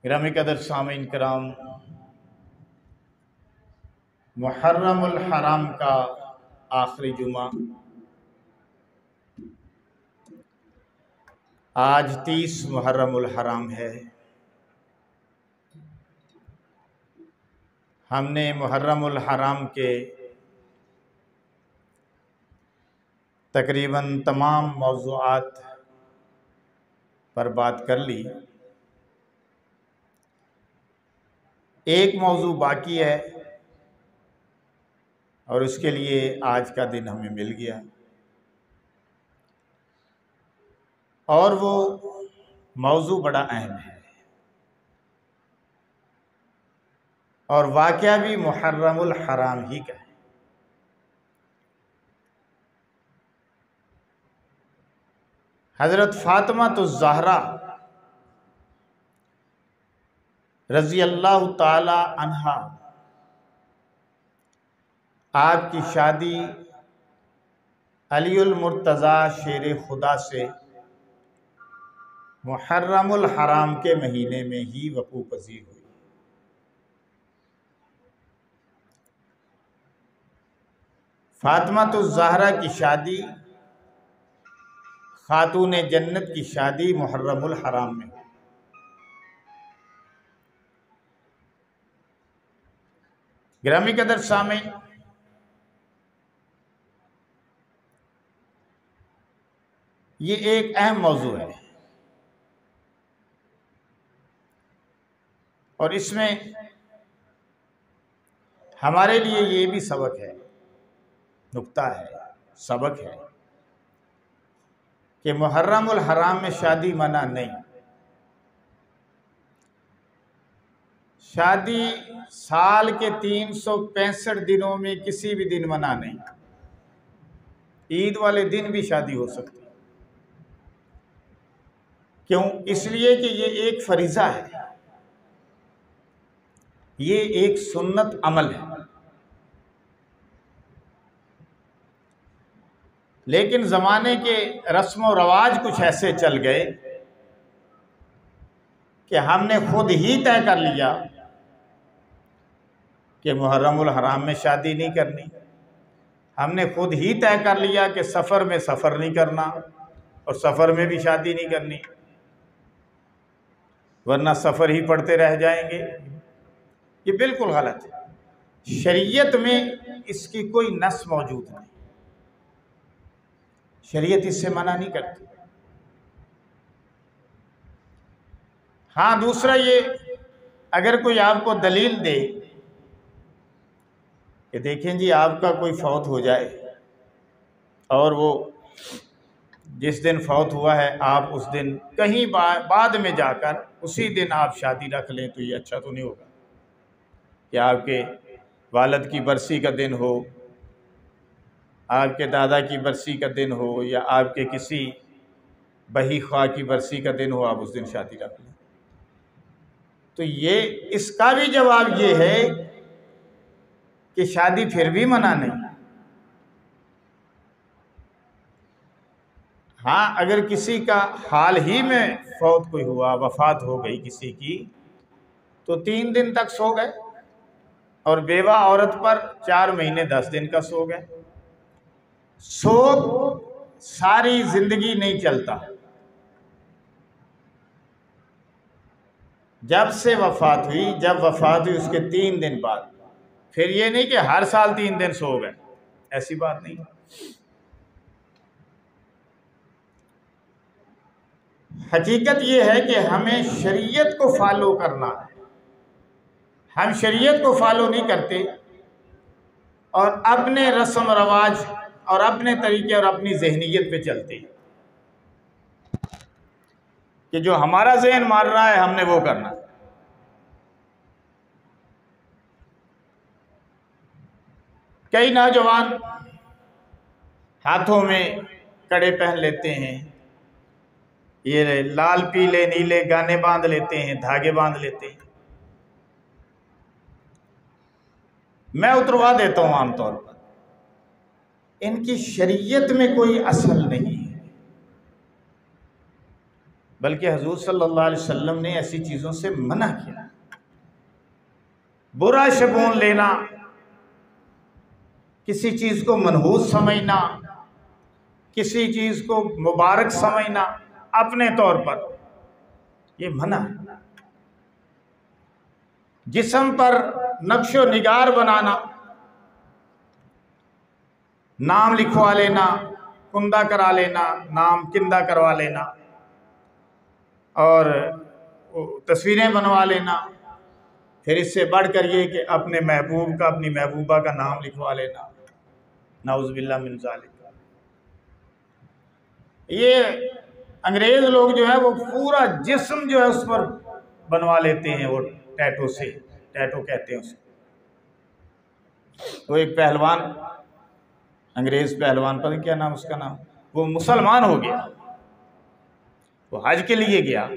गिरामी कदर सामीन कराम, मुहर्रमुल हराम का आखिरी जुमा आज 30 मुहर्रमुल हराम है। हमने मुहर्रमुल हराम के तकरीबन तमाम मौज़ूआत पर बात कर ली। एक मौजू बाकी है और उसके लिए आज का दिन हमें मिल गया, और वो मौजू बड़ा अहम है और वाक़या भी मुहर्रमुल हराम ही का है। हज़रत फ़ातिमा तो ज़हरा रज़ी अल्लाह ताला अन्हा, आपकी शादी अलीउल मुर्तज़ा शेर खुदा से मुहर्रमुल हराम के महीने में ही वक़ू पज़ीर हुई। फ़ातिमा तो ज़हरा की शादी, खातून जन्नत की शादी मुहर्रमुल हराम में हुई। गिरामी कदर सामीन, ये एक अहम मौजू है और इसमें हमारे लिए ये भी सबक है, नुक्ता है, सबक है कि मुहर्रमुल हराम में शादी मना नहीं। शादी साल के 365 दिनों में किसी भी दिन मना नहीं। ईद वाले दिन भी शादी हो सकती है। क्यों? इसलिए कि ये एक फरीज़ा है, ये एक सुन्नत अमल है। लेकिन ज़माने के रस्म व रवाज कुछ ऐसे चल गए कि हमने खुद ही तय कर लिया कि मुहर्रमुल हराम में शादी नहीं करनी। हमने खुद ही तय कर लिया कि सफ़र में सफ़र नहीं करना और सफ़र में भी शादी नहीं करनी, वरना सफ़र ही पढ़ते रह जाएंगे। ये बिल्कुल गलत है। शरीयत में इसकी कोई नस मौजूद नहीं, शरीयत इससे मना नहीं करती। हाँ, दूसरा ये, अगर कोई आपको दलील दे कि देखें जी आपका कोई फौत हो जाए और वो जिस दिन फौत हुआ है आप उस दिन कहीं बाद में जाकर उसी दिन आप शादी रख लें, तो ये अच्छा तो नहीं होगा कि आपके वालिद की बरसी का दिन हो, आपके दादा की बरसी का दिन हो, या आपके किसी बही ख्वाह की बरसी का दिन हो, आप उस दिन शादी रख लें। तो ये इसका भी जवाब ये है कि शादी फिर भी मना नहीं। हाँ, अगर किसी का हाल ही में फौत कोई हुआ, वफात हो गई किसी की, तो 3 दिन तक सो गए, और बेवा औरत पर 4 महीने 10 दिन का सो गए। सोग सारी जिंदगी नहीं चलता। जब से वफात हुई, जब वफात हुई उसके 3 दिन बाद, फिर ये नहीं कि हर साल 3 दिन सो गए, ऐसी बात नहीं। हकीकत ये है कि हमें शरीयत को फॉलो करना है। हम शरीयत को फॉलो नहीं करते और अपने रस्म रवाज और अपने तरीके और अपनी जहनीयत पे चलते हैं कि जो हमारा जहन मार रहा है हमने वो करना है। कई नौजवान हाथों में कड़े पहन लेते हैं, ये लाल पीले नीले गाने बांध लेते हैं, धागे बांध लेते हैं। मैं उतरवा देता हूं आमतौर पर, इनकी शरीयत में कोई असल नहीं है। बल्कि हुजूर सल्लल्लाहु अलैहि वसल्लम ने ऐसी चीज़ों से मना किया। बुरा शगुन लेना, किसी चीज़ को मनहूस समझना, किसी चीज़ को मुबारक समझना अपने तौर पर, ये मना है। जिस्म पर नक्शो निगार बनाना, नाम लिखवा लेना, कुंदा करा लेना, नाम किंदा करवा लेना और तस्वीरें बनवा लेना, फिर इससे बढ़कर ये कि अपने महबूब का, अपनी महबूबा का नाम लिखवा लेना, नाउज़ुबिल्लाह मिन ज़ालिक। ये अंग्रेज़ लोग जो है वो पूरा जिस्म जो है उस पर बनवा लेते हैं, वो टैटू से, टैटू कहते हैं उसे। वो एक पहलवान, अंग्रेज़ पहलवान, पता क्या नाम उसका नाम, वो मुसलमान हो गया, वो हज के लिए गया,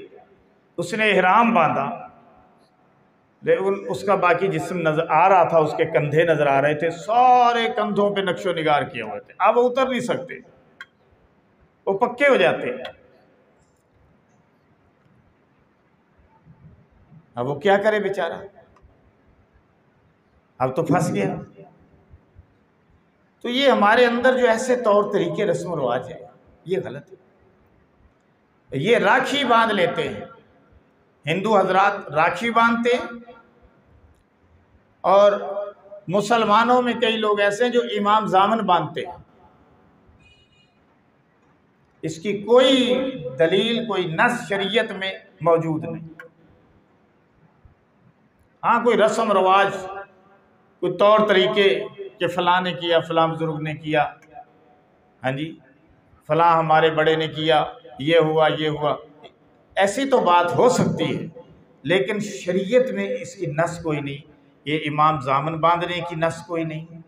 उसने इहराम बांधा, लेकिन उसका बाकी जिस्म नजर आ रहा था, उसके कंधे नजर आ रहे थे, सारे कंधों पे नक्शो निगार किए हुए थे। अब वो उतर नहीं सकते, वो पक्के हो जाते। अब वो क्या करे बेचारा, अब तो फंस गया। तो ये हमारे अंदर जो ऐसे तौर तरीके, रस्म रिवाज है, ये गलत है। ये राखी बांध लेते हैं, हिंदू हजरात राखी बांधते हैं, और मुसलमानों में कई लोग ऐसे हैं जो इमाम जामन बांधते हैं। इसकी कोई दलील, कोई नस शरीयत में मौजूद नहीं। हाँ, कोई रस्म रवाज, कोई तौर तरीके कि फ़लाँ ने किया, फ़लाँ बुजुर्ग ने किया, हाँ जी, फ़लाँ हमारे बड़े ने किया, ये हुआ, ये हुआ, ऐसी तो बात हो सकती है, लेकिन शरीयत में इसकी नस कोई नहीं। ये इमाम जामन बांधने की नस कोई नहीं,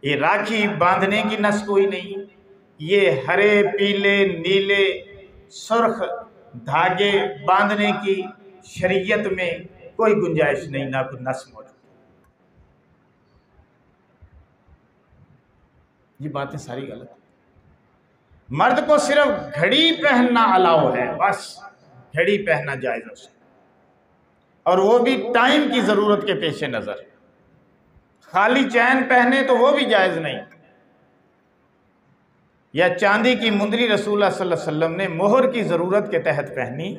ये राखी बांधने की नस कोई नहीं, ये हरे पीले नीले सुर्ख धागे बांधने की शरीयत में कोई गुंजाइश नहीं, ना कोई नस मौजूद। ये बातें सारी गलत है। मर्द को सिर्फ घड़ी पहनना अलाउ है, बस घड़ी पहनना जायज़ है, और वो भी टाइम की ज़रूरत के पेश नज़र। खाली चैन पहने तो वो भी जायज़ नहीं। या चांदी की मुंदरी रसूलुल्लाह सल्लल्लाहु अलैहि वसल्लम ने मोहर की ज़रूरत के तहत पहनी,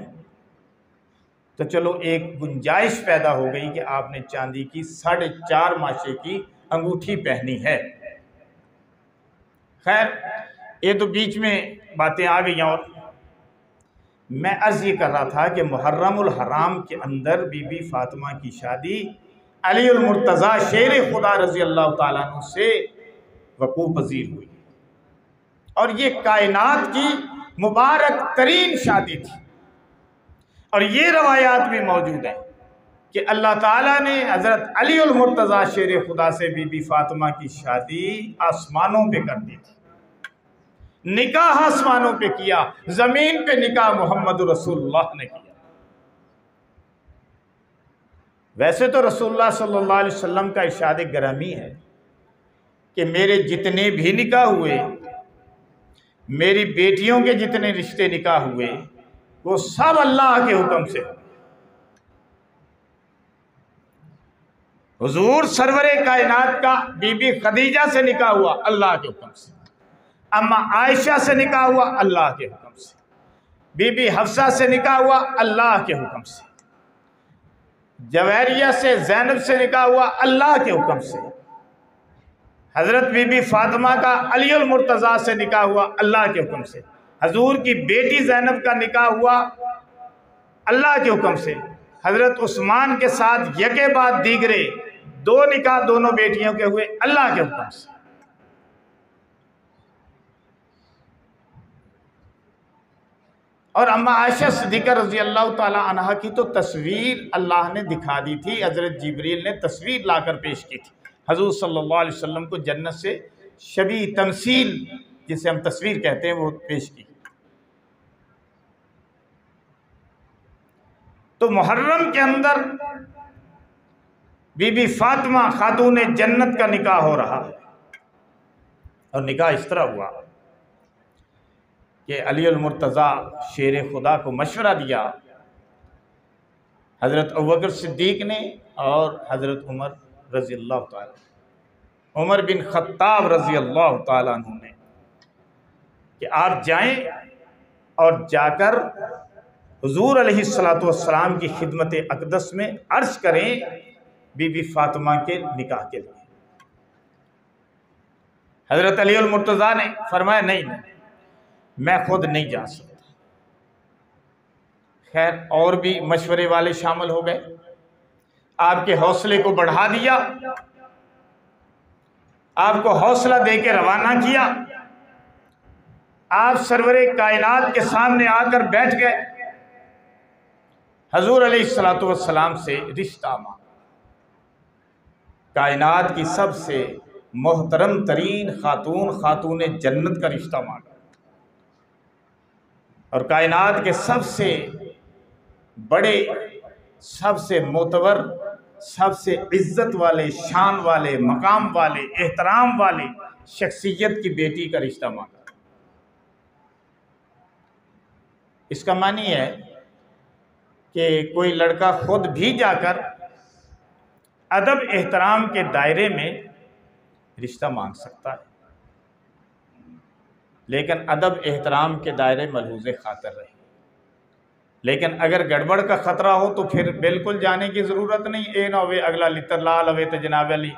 तो चलो एक गुंजाइश पैदा हो गई कि आपने चांदी की 4.5 माशे की अंगूठी पहनी है। खैर, ये तो बीच में बातें आ गई। और मैं अर्ज़ ये कर रहा था कि मुहर्रमुल हराम के अंदर बीबी फातिमा की शादी अलीउल मुर्तज़ा शेर खुदा रज़ी अल्लाह ताला अन्हु से वक़ू पज़ीर हुई, और ये कायनात की मुबारक तरीन शादी थी। और ये रवायात भी मौजूद है कि अल्लाह ताला ने हज़रत अलीउल मुर्तज़ा शेर खुदा से बीबी फातिमा की शादी आसमानों पे कर दी थी। निकाह आसमानों पे किया, जमीन पे निकाह मोहम्मद रसूलुल्लाह ने किया। वैसे तो रसूलुल्लाह सल्लल्लाहु अलैहि वसल्लम का इरशाद गिरामी है कि मेरे जितने भी निकाह हुए, मेरी बेटियों के जितने रिश्ते निकाह हुए, वो सब अल्लाह के हुक्म से। हुजूर सरवरे कायनात का बीबी खदीजा से निकाह हुआ अल्लाह के हुक्म से, अम्मा आयशा से निकाह हुआ अल्लाह के हुक्म से, बीबी हफ्सा से निकाह हुआ अल्लाह के हुक्म से, जवेरिया से ज़ैनब से निकाह हुआ अल्लाह के हुक्म से, हज़रत बीबी फातिमा का अलीउल मुर्तज़ा से निकाह हुआ अल्लाह के हुक्म से, हजूर की बेटी ज़ैनब का निकाह हुआ अल्लाह के हुक्म से, हज़रत उस्मान के साथ यके बाद दीगरे 2 निकाह दोनों बेटियों के हुए अल्लाह के हुक्म से। और अम्मा आयशा सिद्दीक़ा रज़ी अल्लाह ताला अन्हा की तो तस्वीर अल्लाह ने दिखा दी थी, हज़रत जिब्रील ने तस्वीर लाकर पेश की थी। हज़ूर सल्लल्लाहु अलैहि वसल्लम को जन्नत से शबी तमसील, जिसे हम तस्वीर कहते हैं, वो पेश की। तो मुहर्रम के अंदर बीबी फातिमा खातून जन्नत का निकाह हो रहा है, और निकाह इस तरह हुआ कि अली अल मुर्तज़ा शेर खुदा को मशवरा दिया हज़रत अबू बकर सिद्दीक़ ने और हज़रत उमर रज़ी अल्लाह ताला, उमर बिन ख़त्ताब रज़ी अल्लाह ताला अन्हु ने, कि आप जाएं और जाकर हुज़ूर अलैहिस्सलातु वस्सलाम की खिदमत अक़दस में अर्ज़ करें बीबी फ़ातिमा के निकाह के लिए। हज़रत अली अल मुर्तज़ा ने फरमाया नहीं, मैं खुद नहीं जा सकता। खैर और भी मशवरे वाले शामिल हो गए, आपके हौसले को बढ़ा दिया, आपको हौसला देके रवाना किया। आप सरवरे कायनात के सामने आकर बैठ गए, हजूर अलैहिस्सलातु वस्सलाम से रिश्ता मांगा। कायनात की सबसे मोहतरम तरीन खातून, खातून जन्नत का रिश्ता मांगा, और कायनात के सबसे बड़े, सबसे मोतबर, सबसे इज्जत वाले, शान वाले, मकाम वाले, एहतराम वाले शख्सियत की बेटी का रिश्ता मांगा। इसका मानी है कि कोई लड़का खुद भी जाकर अदब एहतराम के दायरे में रिश्ता मांग सकता है, लेकिन अदब एहतराम के दायरे मलहूज़े खातर रहे। लेकिन अगर गड़बड़ का ख़तरा हो तो फिर बिल्कुल जाने की ज़रूरत नहीं। ए ना वे अगला लितर लाल अवे तो जनाब अली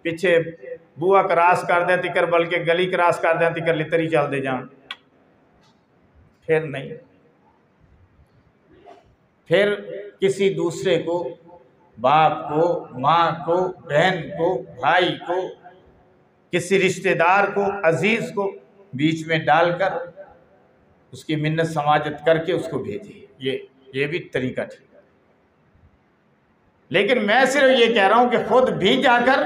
पिछे बुआ क्रॉस कर दें तिकर, बल्कि गली क्रॉस कर दें तिकर लितर ही चल दे जान, फिर नहीं। फिर किसी दूसरे को, बाप को, माँ को, बहन को, भाई को, किसी रिश्तेदार को, अजीज़ को बीच में डालकर उसकी मिन्नत समाजत करके उसको भेजे, ये भी तरीका ठीक है। लेकिन मैं सिर्फ ये कह रहा हूँ कि खुद भी जाकर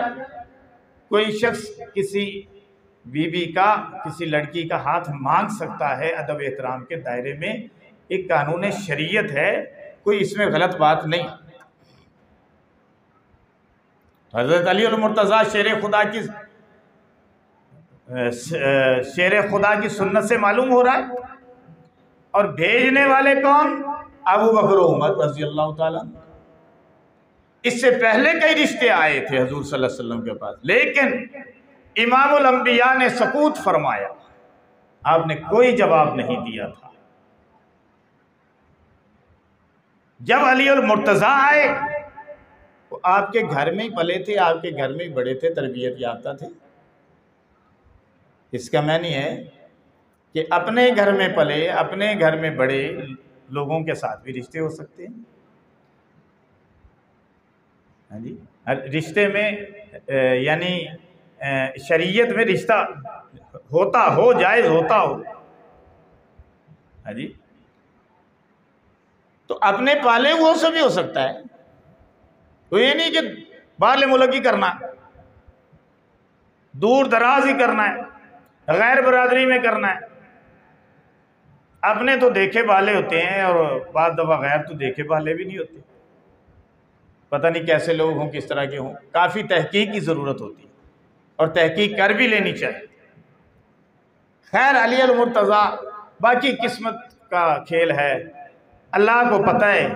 कोई शख्स किसी बीबी का, किसी लड़की का हाथ मांग सकता है अदब एहतराम के दायरे में, एक कानून शरीयत है, कोई इसमें गलत बात नहीं। हज़रत अली अल मुर्तज़ा शेर खुदा की सुन्नत से मालूम हो रहा है। और भेजने वाले कौन? अबू बकर उमर रज़ी अल्लाह ताला। इससे पहले कई रिश्ते आए थे हजूर सल्लल्लाहु अलैहि वसल्लम के पास, लेकिन इमामुल अंबिया ने सकूत फरमाया, आपने कोई जवाब नहीं दिया था। जब अली अल मुर्तज़ा आए तो आपके घर में ही पले थे, आपके घर में ही बड़े थे, तरबियत याफ्ता थे। इसका मानी है कि अपने घर में पले, अपने घर में बड़े लोगों के साथ भी रिश्ते हो सकते हैं। हाँ जी, रिश्ते में यानी शरीयत में रिश्ता होता हो, जायज़ होता हो। हाँ जी, तो अपने पाले हुओं से भी हो सकता है। तो ये नहीं कि बाहरले मुल्क ही करना, दूर दराज ही करना है, गैर बरादरी में करना है। अपने तो देखे भाले होते हैं और बाद दफ़ा गैर तो देखे भाले भी नहीं होते। पता नहीं कैसे लोग हों, किस तरह के हों। काफ़ी तहकीक की ज़रूरत होती है और तहकीक कर भी लेनी चाहिए। खैर अली अल मुर्तज़ा, बाकी किस्मत का खेल है, अल्लाह को पता है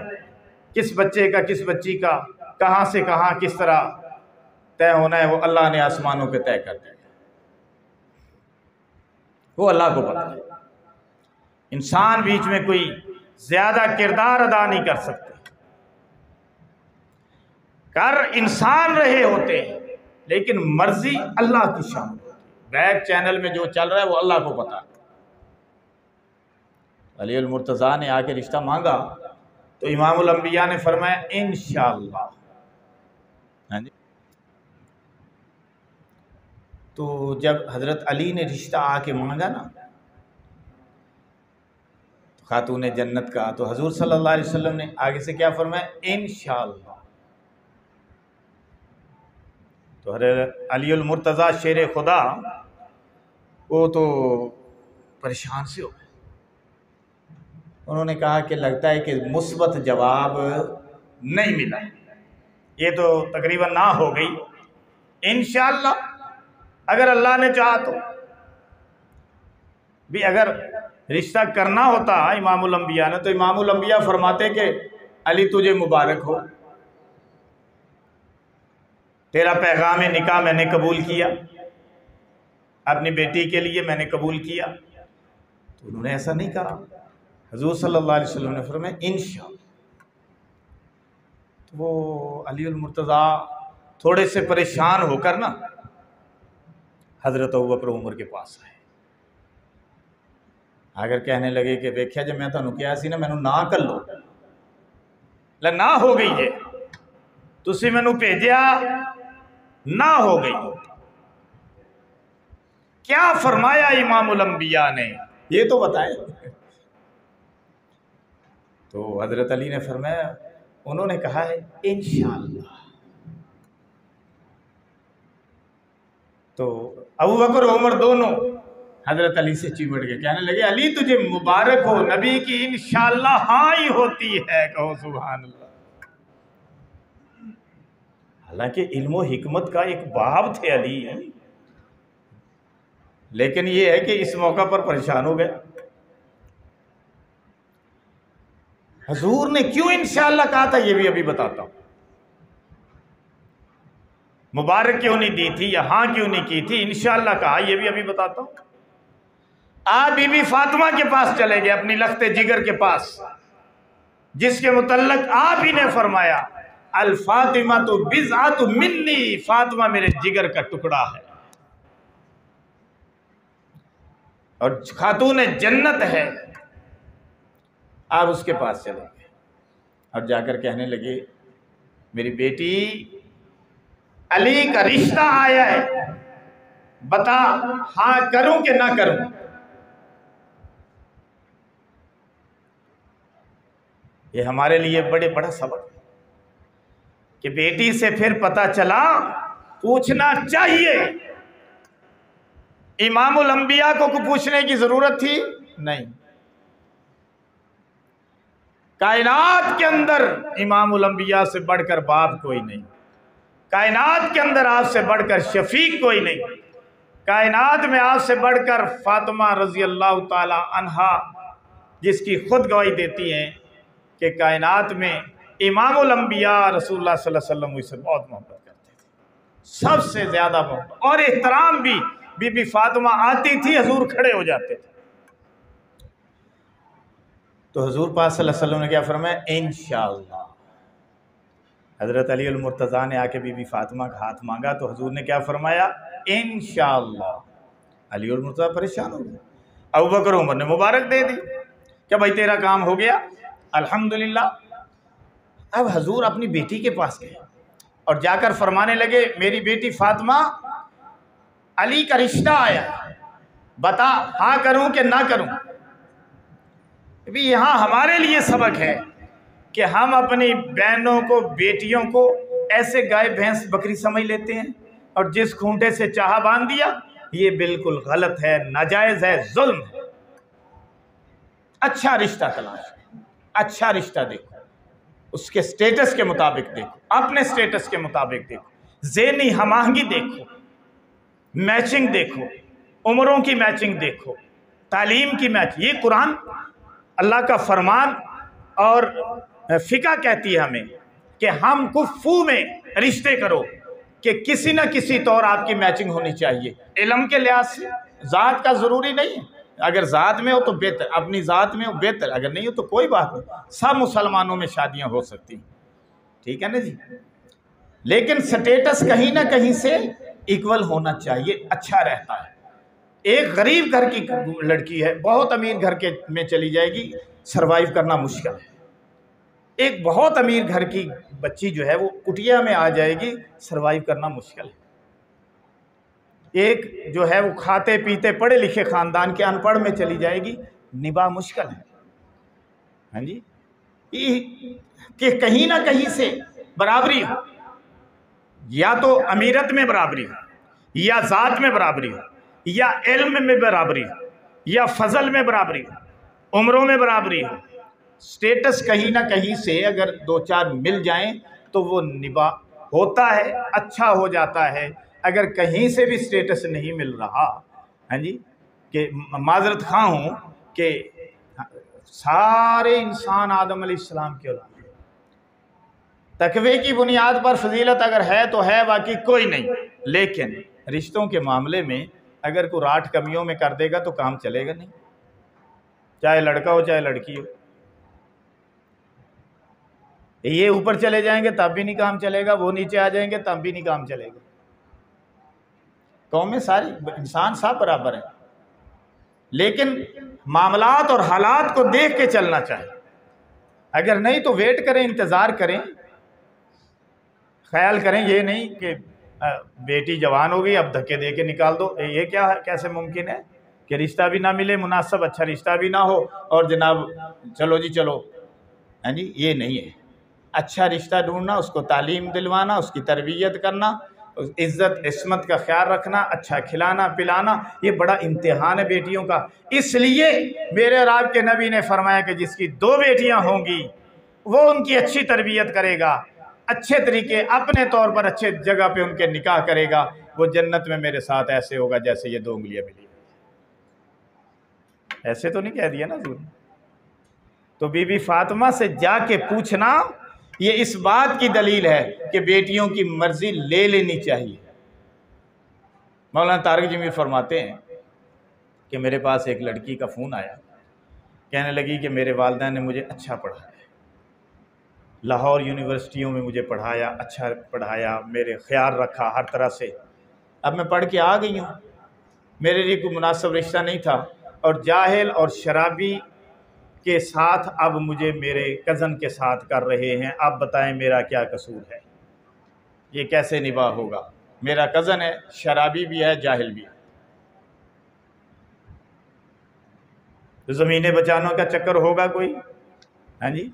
किस बच्चे का, किस बच्ची का, कहाँ से कहाँ किस तरह तय होना है, वो अल्लाह ने आसमानों पे तय कर दिया, वो अल्लाह को पता है। इंसान बीच में कोई ज्यादा किरदार अदा नहीं कर सकते। कर इंसान रहे होते हैं, लेकिन मर्जी अल्लाह की शान। बैक चैनल में जो चल रहा है वो अल्लाह को पता है। अली अल मुर्तज़ा ने आके रिश्ता मांगा तो इमामुल अंबिया ने फरमाया इंशाअल्लाह। हाँ जी, तो जब हजरत अली ने रिश्ता आके मांगा ना खातून जन्नत का, तो हजूर सल्लल्लाहु अलैहि वसल्लम ने आगे से क्या फरमाया? इंशाअल्लाह। तो हज़रत अली अल मुर्तज़ा शेर खुदा वो तो परेशान से हो गए। उन्होंने कहा कि लगता है कि मुस्बत जवाब नहीं मिला, ये तो तकरीबन ना हो गई। इंशाअल्लाह, अगर अल्लाह ने चाहा तो भी, अगर रिश्ता करना होता इमामुल अंबिया ने, तो इमामुल अंबिया फरमाते कि अली तुझे मुबारक हो, तेरा पैगाम निकाह मैंने कबूल किया, अपनी बेटी के लिए मैंने कबूल किया। तो उन्होंने ऐसा नहीं कहा। हुजूर सल्लल्लाहु अलैहि वसल्लम ने फरमाया इंशाअल्लाह। तो वो अलीउल मुर्तज़ा थोड़े से परेशान होकर ना हज़रत अबू बकर उमर के पास आए, आकर कहने लगे कि वेख्या जब मैं तुहानू कहा सी ना मैनू ना कर लो, ले ना हो गई है, तुसी मैनू भेजा ना हो गई। क्या फरमाया इमामुल अंबिया ने ये तो बताएं। तो हजरत अली ने फरमाया, उन्होंने कहा है इंशाअल्लाह। तो अबू बकर उमर दोनों हजरत अली से चिमट गए, कहने लगे अली तुझे मुबारक हो, नबी की इंशाअल्लाह हाँ ही होती है, कहो सुभान अल्लाह। हालांकि इल्म हिकमत का एक बाब थे अली, लेकिन ये है कि इस मौका पर परेशान हो गए। हुजूर ने क्यों इंशाअल्लाह कहा था ये भी अभी बताता हूं। मुबारक क्यों नहीं दी थी या हाँ क्यों नहीं की थी, इंशाअल्लाह कहा ये भी अभी बताता हूं। आप बीबी फातिमा के पास चले गए, अपनी लख्ते जिगर के पास, जिसके मुतल्लक आप ही ने फरमाया अल फातिमा तो बिज़अतु मिन्नी, फातिमा मेरे जिगर का टुकड़ा है और खातून जन्नत है। आप उसके पास चले गए और जाकर कहने लगे मेरी बेटी अली का रिश्ता आया है, बता हाँ करूं कि ना करूं। ये हमारे लिए बड़ा सबक है कि बेटी से फिर पता चला पूछना चाहिए। इमामुल अंबिया को पूछने की जरूरत थी नहीं। कायनात के अंदर इमामुल अंबिया से बढ़कर बाप कोई नहीं, कायनात के अंदर आपसे बढ़कर शफीक कोई नहीं, कायनात में आपसे बढ़कर फातिमा रजी अल्लाह ताला अन्हा, जिसकी खुद गवाही देती हैं कि कायनात में इमामुल अंबिया रसूलुल्लाह सल्लल्लाहु अलैहि वसल्लम मुझसे बहुत मोहब्बत करते थे, सबसे ज़्यादा मोहब्बत और एहतराम भी। बीबी फातिमा आती थी, हुजूर खड़े हो जाते थे। तो हुजूर पाक सल्लल्लाहु अलैहि वसल्लम ने क्या फरमाया इंशाअल्लाह। हज़रत अली अल मुर्तज़ा ने आके बीबी फातिमा का हाथ मांगा तो हुजूर ने क्या फरमाया इंशाअल्लाह। अली अल मुर्तज़ा परेशान हो गए। अबू बकर उमर ने मुबारक दे दी, क्या भाई तेरा काम हो गया, अल्हम्दुलिल्लाह। अब हुजूर अपनी बेटी के पास गए और जाकर फरमाने लगे मेरी बेटी फातिमा अली का रिश्ता आया, बता हाँ करूं कि ना करूं। अभी यहाँ हमारे लिए सबक है कि हम अपनी बहनों को, बेटियों को ऐसे गाय भैंस बकरी समझ लेते हैं और जिस खूंटे से चाहा बांध दिया, ये बिल्कुल गलत है, नाजायज है, जुल्म है। अच्छा रिश्ता तलाश, अच्छा रिश्ता देखो, उसके स्टेटस के मुताबिक देखो, अपने स्टेटस के मुताबिक देखो, ज़ेनी हमाहंगी देखो, मैचिंग देखो, उम्रों की मैचिंग देखो, तालीम की मैच। ये कुरान अल्लाह का फरमान और फ़िक़ा कहती है हमें कि हम कुफ़ू में रिश्ते करो कि किसी न किसी तौर आपकी मैचिंग होनी चाहिए। इल्म के लिहाज से ज़ात का ज़रूरी नहीं है, अगर ज़ात में हो तो बेहतर, अपनी ज़ात में हो बेहतर, अगर नहीं हो तो कोई बात नहीं, सब मुसलमानों में शादियां हो सकती हैं, ठीक है ना जी। लेकिन स्टेटस कहीं ना कहीं से इक्वल होना चाहिए, अच्छा रहता है। एक गरीब घर की लड़की है, बहुत अमीर घर के में चली जाएगी, सरवाइव करना मुश्किल है। एक बहुत अमीर घर की बच्ची जो है वो कुटिया में आ जाएगी, सरवाइव करना मुश्किल है। एक जो है वो खाते पीते पढ़े लिखे ख़ानदान के अनपढ़ में चली जाएगी, निभा मुश्किल है। हाँ जी, कि कहीं ना कहीं से बराबरी हो, या तो अमीरत में बराबरी हो, या ज़ात में बराबरी हो, या इल्म में बराबरी हो, या फजल में बराबरी हो, उम्रों में बराबरी हो। स्टेटस कहीं ना कहीं से अगर दो चार मिल जाएं तो वो निभा होता है, अच्छा हो जाता है। अगर कहीं से भी स्टेटस नहीं मिल रहा, हाँ जी, कि माजरत खां हूँ कि सारे इंसान आदम अलैहिस्सलाम के औलाद हैं। तकवे की बुनियाद पर फजीलत अगर है तो है, बाकी कोई नहीं। लेकिन रिश्तों के मामले में अगर कोई राठ कमियों में कर देगा तो काम चलेगा नहीं, चाहे लड़का हो चाहे लड़की हो। ये ऊपर चले जाएंगे तब भी नहीं काम चलेगा, वो नीचे आ जाएंगे तब भी नहीं काम चलेगा। कौमें सारी, इंसान सब बराबर है, लेकिन मामलात और हालात को देख के चलना चाहिए। अगर नहीं तो वेट करें, इंतज़ार करें, ख्याल करें। ये नहीं कि बेटी जवान हो गई अब धक्के दे के निकाल दो। ये क्या है, कैसे मुमकिन है कि रिश्ता भी ना मिले मुनासिब, अच्छा रिश्ता भी ना हो और जनाब चलो जी चलो, हैं जी। ये नहीं है। अच्छा रिश्ता ढूंढना, उसको तालीम दिलवाना, उसकी तरबियत करना, इज़्ज़त इस्मत का ख्याल रखना, अच्छा खिलाना पिलाना, ये बड़ा इम्तिहान है बेटियों का। इसलिए मेरे और आपके नबी ने फरमाया कि जिसकी 2 बेटियां होंगी वो उनकी अच्छी तरबियत करेगा, अच्छे तरीके अपने तौर पर अच्छे जगह पे उनके निकाह करेगा, वो जन्नत में मेरे साथ ऐसे होगा जैसे ये 2 उंगलियां मिली। ऐसे तो नहीं कह दिया ना हज़ूर। तो बीबी फातिमा से जाके पूछना ये इस बात की दलील है कि बेटियों की मर्जी ले लेनी चाहिए। मौलाना तारिक जमीर फरमाते हैं कि मेरे पास एक लड़की का फ़ोन आया, कहने लगी कि मेरे वालिदैन ने मुझे अच्छा पढ़ाया, लाहौर यूनिवर्सिटियों में मुझे पढ़ाया, अच्छा पढ़ाया, मेरे ख्याल रखा हर तरह से। अब मैं पढ़ के आ गई हूँ, मेरे लिए कोई मुनासिब रिश्ता नहीं था और जाहिल और शराबी के साथ अब मुझे मेरे कज़न के साथ कर रहे हैं। आप बताएं मेरा क्या कसूर है, ये कैसे निभाह होगा? मेरा कज़न है, शराबी भी है, जाहिल भी है। तो ज़मीनें बचाने का चक्कर होगा कोई, हाँ जी,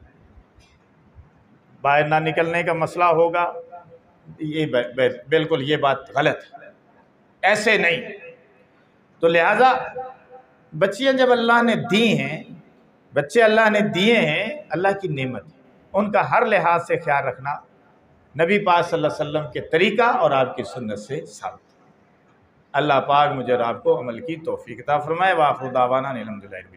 बाहर ना निकलने का मसला होगा। ये बिल्कुल ये बात गलत है, ऐसे नहीं। तो लिहाजा बच्चियां जब अल्लाह ने दी हैं, बच्चे अल्लाह ने दिए हैं, अल्लाह की नेमत है, उनका हर लिहाज से ख्याल रखना नबी पाक सल्लल्लाहु अलैहि वसल्लम के तरीका और आपकी सुन्नत से साबित। अल्लाह पाक मुझे और आपको अमल की तौफीक अता फरमाए। व आखिर दावाना अनिल हम्दुलिल्लाह।